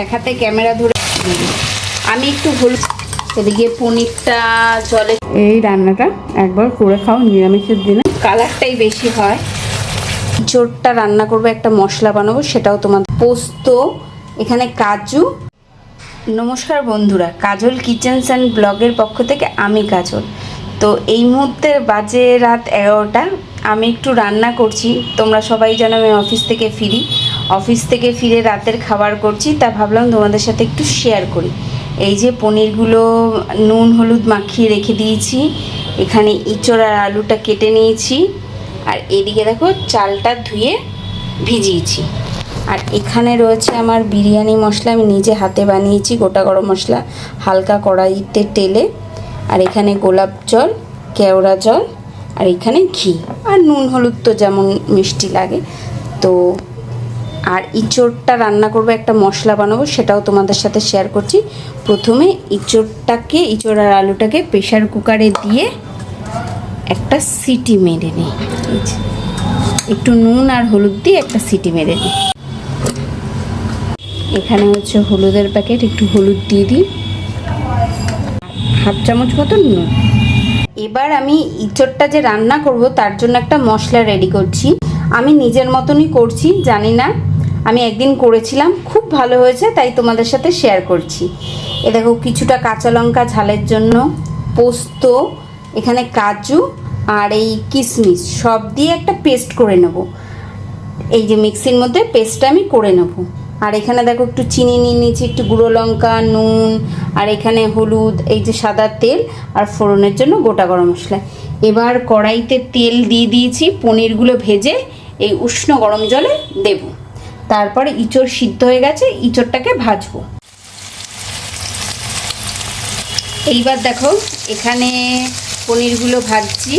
এক হাতে ক্যামেরা ধরে আমি একটু হলুদ, এদিকে পনিরটা জলে। এই রান্নাটা একবার করে খাও নিরামিষের দিনে, কালারটাই বেশি হয়। ইঁচড়টা রান্না করবো, একটা মশলা বানাবো, সেটাও তোমার পোস্ত, এখানে কাজু। নমস্কার বন্ধুরা, কাজল কিচেনস অ্যান্ড ব্লগের পক্ষ থেকে আমি কাজল। তো এই মুহূর্তে বাজে রাত 11টা, আমি একটু রান্না করছি। তোমরা সবাই জানো আমি অফিস থেকে ফিরে রাতের খাবার করছি, তা ভাবলাম তোমাদের সাথে একটু শেয়ার করি। এই যে পনিরগুলো নুন হলুদ মাখিয়ে রেখে দিয়েছি, এখানে ইঁচড় আর আলুটা কেটে নিয়েছি, আর এদিকে দেখো চালটা ধুয়ে ভিজিয়েছি। আর এখানে রয়েছে আমার বিরিয়ানি মশলা, আমি নিজে হাতে বানিয়েছি, গোটা গরম মশলা হালকা কড়াইতে তেলে, আর এখানে গোলাপ জল, কেওড়া জল, আর এখানে ঘি আর নুন হলুদ তো যেমন মিষ্টি লাগে। তো আর ইঁচড়টা রান্না করবো, একটা মশলা বানাবো, সেটাও তোমাদের সাথে শেয়ার করছি। প্রথমে ইঁচড় আর আলুটাকে প্রেশার কুকারে দিয়ে একটা সিটি মেরে নিই, একটু নুন আর হলুদ দিয়ে একটা সিটি মেরে নিই। এখানে হচ্ছে হলুদের প্যাকেট, একটু হলুদ দিয়ে দিই, হাফ চামচ মতো নুন। এবার আমি ইঁচড়টা যে রান্না করব তার জন্য একটা মশলা রেডি করছি। আমি নিজের মতনই করছি, জানি না, আমি একদিন করেছিলাম, খুব ভালো হয়েছে, তাই তোমাদের সাথে শেয়ার করছি। এ দেখো কিছুটা কাঁচা লঙ্কা ঝালের জন্য, পোস্ত, এখানে কাজু আর এই কিশমিশ সব দিয়ে একটা পেস্ট করে নেব। এই যে মিক্সির মধ্যে পেস্টটা আমি করে নেব। আর এখানে দেখো একটু চিনি নিয়ে নিয়েছি, একটু গুঁড়ো লঙ্কা, নুন, আর এখানে হলুদ, এই যে সাদা তেল, আর ফোড়নের জন্য গোটা গরম মশলা। এবার কড়াইতে তেল দিয়ে দিয়েছি, পনিরগুলো ভেজে এই উষ্ণ গরম জলে দেব। তারপরে ইঁচড় সিদ্ধ হয়ে গেছে, ইঁচড়টাকে ভাজবো। এইবার দেখো এখানে পনিরগুলো ভাজছি,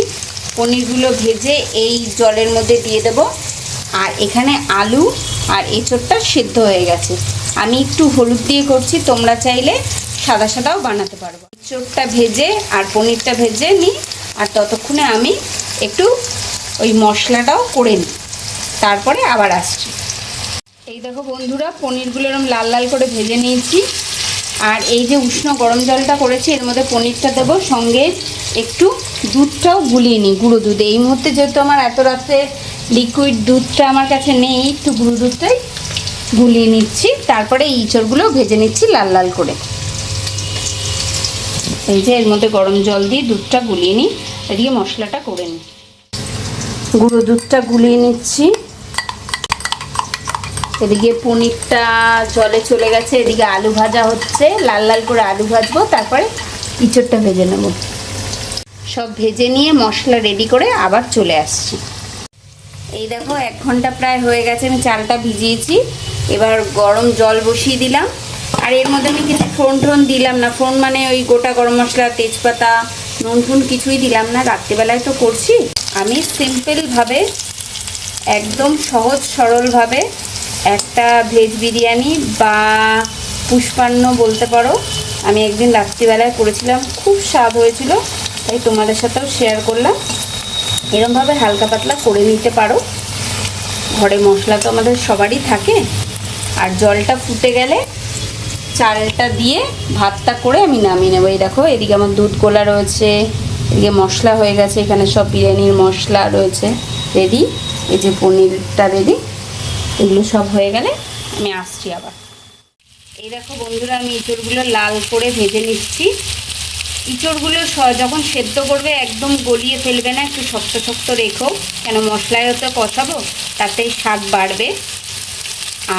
পনিরগুলো ভেজে এই জলের মধ্যে দিয়ে দেব। আর এখানে আলু আর এঁচড়টা সিদ্ধ হয়ে গেছে, আমি একটু হলুদ দিয়ে করছি, তোমরা চাইলে সাদা সাদাও বানাতে পারবো। এঁচড়টা ভেজে আর পনিরটা ভেজে নিই, আর ততক্ষণে আমি একটু ওই মশলাটাও করে নিই, তারপরে আবার আসছি। এই দেখো বন্ধুরা, পনিরগুলো এরকম লাল লাল করে ভেজে নিয়েছি। আর এই যে উষ্ণ গরম জলটা করেছি, এর মধ্যে পনিরটা দেবো, সঙ্গে একটু দুধটাও গুলিয়ে নিই, গুঁড়ো দুধ। এই মুহূর্তে যেহেতু আমার এত রাতে লিকুইড দুধটা আমার কাছে নেই, একটু গুঁড়ো দুধটাই গুলিয়ে নিচ্ছি। তারপরে এই ইঁচড়গুলো ভেজে নিচ্ছি লাল লাল করে। এই যে এর মধ্যে গরম জল দিয়ে দুধটা গুলিয়ে নিই, এদিকে মশলাটা করে নিই। গুঁড়ো দুধটা গুলিয়ে নিচ্ছি, এদিকে পনিরটা জলে চলে গেছে, এদিকে আলু ভাজা হচ্ছে, লাল লাল করে আলু ভাজবো, তারপরে ইঁচড়টা ভেজে নেব। সব ভেজে নিয়ে মশলা রেডি করে আবার চলে আসছি। এই দেখো 1 ঘন্টা প্রায় হয়ে গেছে, আমি চালটা ভিজিয়েছি। এবার গরম জল বসিয়ে দিলাম, আর এর মধ্যে আমি কিছু ফোড়ন দিলাম না। ফোড়ন মানে ওই গোটা গরম মশলা, তেজপাতা, নুন ফুন কিছুই দিলাম না, রাত্রিবেলায় তো করছি। আমি সিম্পলভাবে, একদম সহজ সরলভাবে একটা ভেজ বিরিয়ানি বা পুষ্পান্ন বলতে পারো, আমি একদিন রাত্রিবেলায় করেছিলাম, খুব স্বাদ হয়েছিল, তাই তোমাদের সাথেও শেয়ার করলাম। এরমভাবে হালকা পাতলা করে নিতে পারো, ঘরে মশলা তো আমাদের সবারই থাকে। আর জলটা ফুটে গেলে চালটা দিয়ে ভাতটা করে আমি নামিয়ে নেবো। এই দেখো এদিকে আমার দুধ গোলা রয়েছে, এদিকে মশলা হয়ে গেছে, এখানে সব বিরিয়ানির মশলা রয়েছে রেডি, এই যে পনিরটা রেডি, এগুলো সব হয়ে গেলে আমি আসছি আবার। এই দেখো বন্ধুরা, আমি ইঁচড়গুলো লাল করে ভেজে নিচ্ছি। ইঁচড়গুলো যখন সেদ্ধ করবে একদম গলিয়ে ফেলবে না, একটু শক্ত শক্ত রেখো, কেন মশলায় তো কষাবো, তাতেই স্বাদ বাড়বে।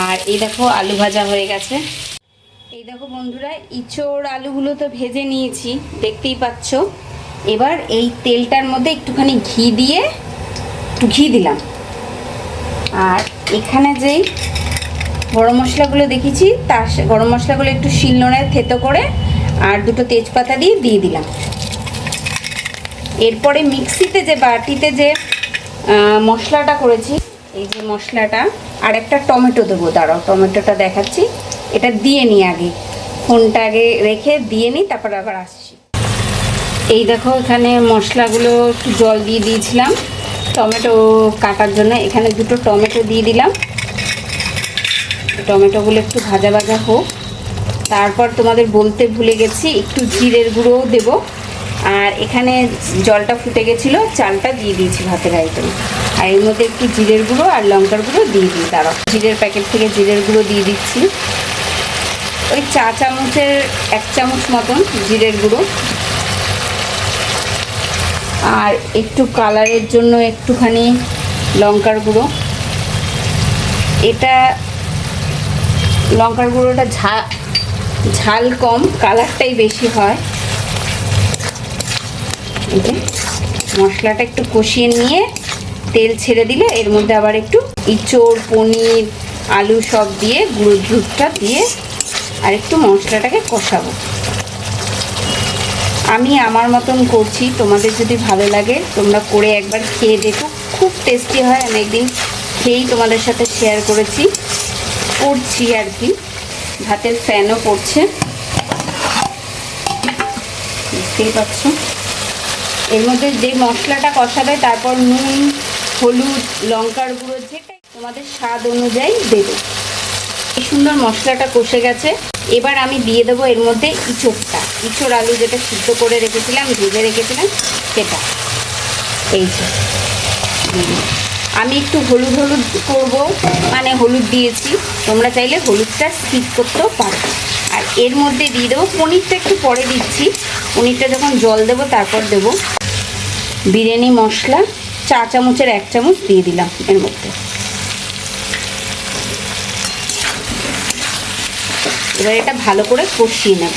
আর এই দেখো আলু ভাজা হয়ে গেছে। এই দেখো বন্ধুরা, ইঁচড় আলুগুলো তো ভেজে নিয়েছি, দেখতেই পাচ্ছ। এবার এই তেলটার মধ্যে একটুখানি ঘি দিলাম। আর এখানে যেই গরম মশলাগুলো দেখেছি, তার গরম মশলাগুলো একটু শিলনোড়ায় থেতো করে আর দুটো তেজপাতা দিয়ে দিলাম। এরপরে মিক্সিতে যে বাটিতে যে মশলাটা করেছি, এই যে মশলাটা, আর একটা টমেটো দেবো, দাঁড়াও টমেটোটা দেখাচ্ছি। এটা দিয়ে নিই, আগে ফোনটা আগে রেখে দিয়ে নিই, তারপর আবার আসছি। এই দেখো এখানে মশলাগুলো একটু জল দিয়ে দিয়েছিলাম টমেটো কাটার জন্য, এখানে দুটো টমেটো দিয়ে দিলাম। টমেটোগুলো একটু ভাজা ভাজা হোক। তারপর তোমাদের বলতে ভুলে গেছি, একটু জিরের গুঁড়োও দেবো। আর এখানে জলটা ফুটে গেছিলো, চালটা দিয়ে দিয়েছি ভাতের আইটেম। আর এর মধ্যে একটু জিরের গুঁড়ো আর লঙ্কার গুঁড়ো দিয়ে দিই। তারও জিরের প্যাকেট থেকে জিরের গুঁড়ো দিয়ে দিচ্ছি, ওই 4 চামচের 1 চামচ মতন জিরের গুঁড়ো। আর একটু কালারের জন্য একটুখানি লঙ্কার গুঁড়ো। এটা লঙ্কার গুঁড়োটা ঝাল কম, কালারটাই বেশি হয়। এই যে মশলাটা একটু কষিয়ে নিয়ে তেল ছেড়ে দিলে এর মধ্যে আবার একটু ইঁচড়, পনির, আলু সব দিয়ে গুঁড়ো দুধটা দিয়ে আর একটু মশলাটাকে কষাবো। আমি আমার মতন করছি, তোমাদের যদি ভালো লাগে তোমরা করে একবার খেয়ে দেখো, খুব টেস্টি হয়। আমি একদিন খেয়েই তোমাদের সাথে শেয়ার করছি আর কি। ভাতের ফ্যানও পড়ছে, বুঝতেই পারছো। এর মধ্যে যে মশলাটা কষাবে তারপর নুন, হলুদ, লঙ্কার গুঁড়ো যেটা তোমাদের স্বাদ অনুযায়ী দেবে। এই সুন্দর মশলাটা কষে গেছে। এবার আমি দিয়ে দেবো এর মধ্যে ইঁচড় আলু যেটা সিদ্ধ করে রেখেছিলাম, ভেজে রেখেছিলাম সেটা। এই যে আমি একটু হলুদ করবো, মানে হলুদ দিয়েছি, তোমরা চাইলে হলুদটা স্কিপ করতেও পারো। আর এর মধ্যে দিয়ে দেবো পনিরটা, একটু পরে দিচ্ছি। পনিরটা যখন জল দেবো তারপর দেবো বিরিয়ানি মশলা 4 চামচের 1 চামচ দিয়ে দিলাম এর মধ্যে। এবার এটা ভালো করে কষিয়ে নেব।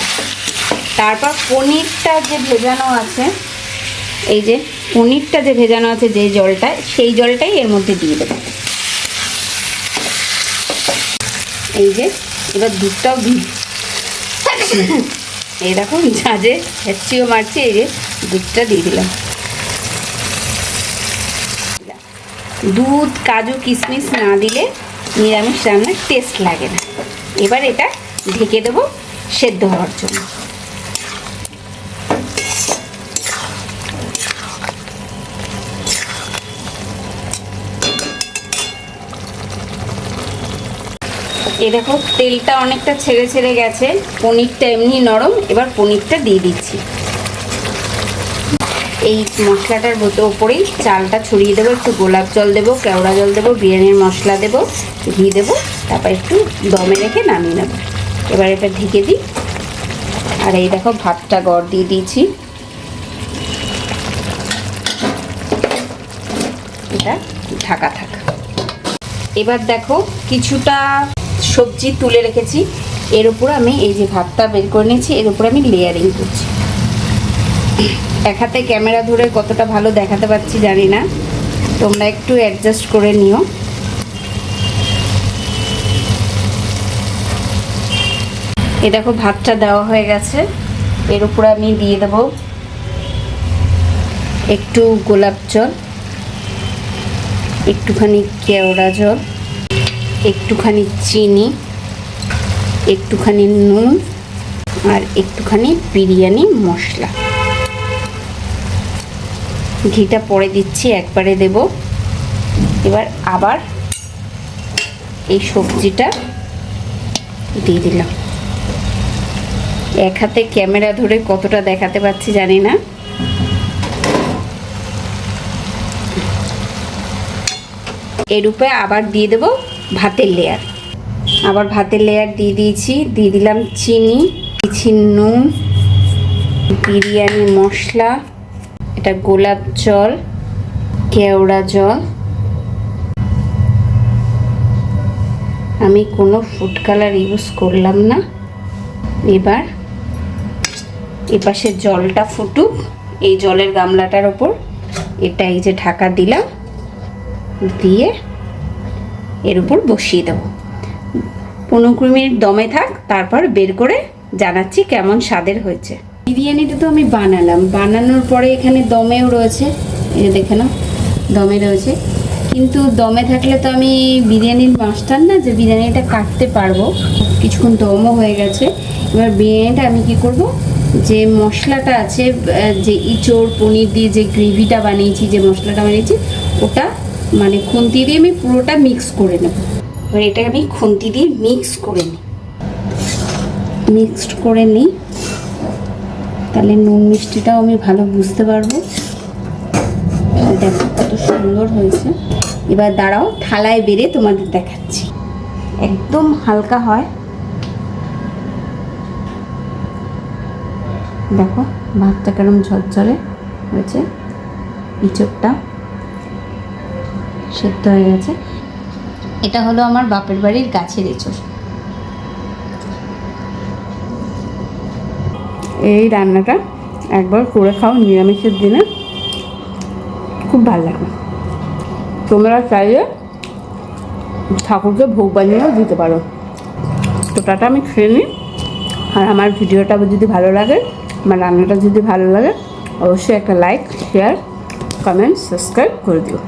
তারপর পনিরটা যে ভেজানো আছে, এই যে পনিরটা যে ভেজানো আছে যে জলটা, সেই জলটাই এর মধ্যে দিয়ে দেবো। এই যে এবার দুধটাও দিই। এই দেখো ঝাঁঝে হ্যাচিও মারছি, এই যে দুধটা দিয়ে দিলাম। দুধ, কাজু, কিশমিশ না দিলে নিরামিষ রান্নার টেস্ট লাগে না। এবার এটা ঢেকে দেবো সেদ্ধ হওয়ার জন্য। এই দেখো তেলটা অনেকটা ছেড়ে গেছে, পনিরটা এমনি নরম। এবার পনিরটা দিয়ে দিচ্ছি। এই মশলাটার ওপরেই চালটা ছড়িয়ে দেবো, একটু গোলাপ জল দেবো, কেওড়া জল দেবো, বিরিয়ানির মশলা দেবো, ঘি দেবো, তারপর একটু দমে রেখে নামিয়ে নেবো। এবার এটা ঢেকে দিই। আর এই দেখো ভাতটা গড় দিয়ে দিয়েছি, এটা ঢাকা থাক। এবার দেখো কিছুটা সবজি তুলে রেখেছি, এর উপর আমি এই যে ভাতটা বের করে নিয়েছি, এর উপর আমি লেয়ারিং করছি। এক হাতে ক্যামেরা ধরে কতটা ভালো দেখাতে পাচ্ছি জানি না, তোমরা একটু অ্যাডজাস্ট করে নিও। এই দেখো ভাতটা দেওয়া হয়ে গেছে। এর উপর আমি দিয়ে দেব একটু গোলাপ জল, একটুখানি কেওড়া জল, একটুখানি চিনি, একটুখানি নুন আর একটুখানি বিরিয়ানি মশলা। ঘিটা পরে দিচ্ছি, একবারে দেব। এবার আবার এই সবজিটা দিয়ে দিলাম। এক হাতে ক্যামেরা ধরে কতটা দেখাতে পাচ্ছি জানি না। এর উপরে আবার দিয়ে দেব ভাতের লেয়ার। আবার ভাতের লেয়ার দিয়ে দিয়েছি, দিয়ে দিলাম চিনি, দিচ্ছি নুন, বিরিয়ানি মশলা, এটা গোলাপ জল, কেওড়া জল। আমি কোনো ফুড কালার ইউজ করলাম না। এবার এপাশে জলটা ফুটুক, এই জলের গামলাটার ওপর এটা এই যে ঢাকা দিলাম, দিয়ে এর উপর বসিয়ে দেবো। 15 মিনিট দমে থাক, তারপর বের করে জানাচ্ছি কেমন স্বাদের হয়েছে। বিরিয়ানিটা তো আমি বানালাম, বানানোর পরে এখানে দমেও রয়েছে, এই দেখে নাও দমে রয়েছে। কিন্তু দমে থাকলে তো আমি বিরিয়ানির মাস্টার না যে বিরিয়ানিটা কাটতে পারবো। কিছুক্ষণ দমও হয়ে গেছে। এবার বিরিয়ানিটা আমি কি করব, যে মশলাটা আছে, যে ইঁচড় পনির দিয়ে যে গ্রেভিটা বানিয়েছি, যে মশলাটা বানিয়েছি, ওটা মানে খুন্তি দিয়ে আমি পুরোটা মিক্স করে নেব। এবার এটাকে আমি খুন্তি দিয়ে মিক্সড করে নিই, তাহলে নুন মিষ্টিটাও আমি ভালো বুঝতে পারবো। দেখো কত সুন্দর হয়েছে। এবার দাঁড়াও, থালায় বেড়ে তোমাদের দেখাচ্ছি। একদম হালকা হয়, দেখো ভাতটা কেরম ঝরঝরে হয়েছে, ইঁচড়টা সেদ্ধ হয়ে গেছে। এটা হলো আমার বাপের বাড়ির গাছের এঁচড়। এই রান্নাটা একবার করে খাও নিরামিষের দিনে, খুব ভালো লাগে। তোমরা চাইলে ঠাকুরকে ভোগ বানিয়েও দিতে পারো। তো টাটা, আমি খেয়ে নিই। আর আমার ভিডিওটা যদি ভালো লাগে, আমার রান্নাটা যদি ভালো লাগে, অবশ্যই একটা লাইক, শেয়ার, কমেন্ট, সাবস্ক্রাইব করে দিও।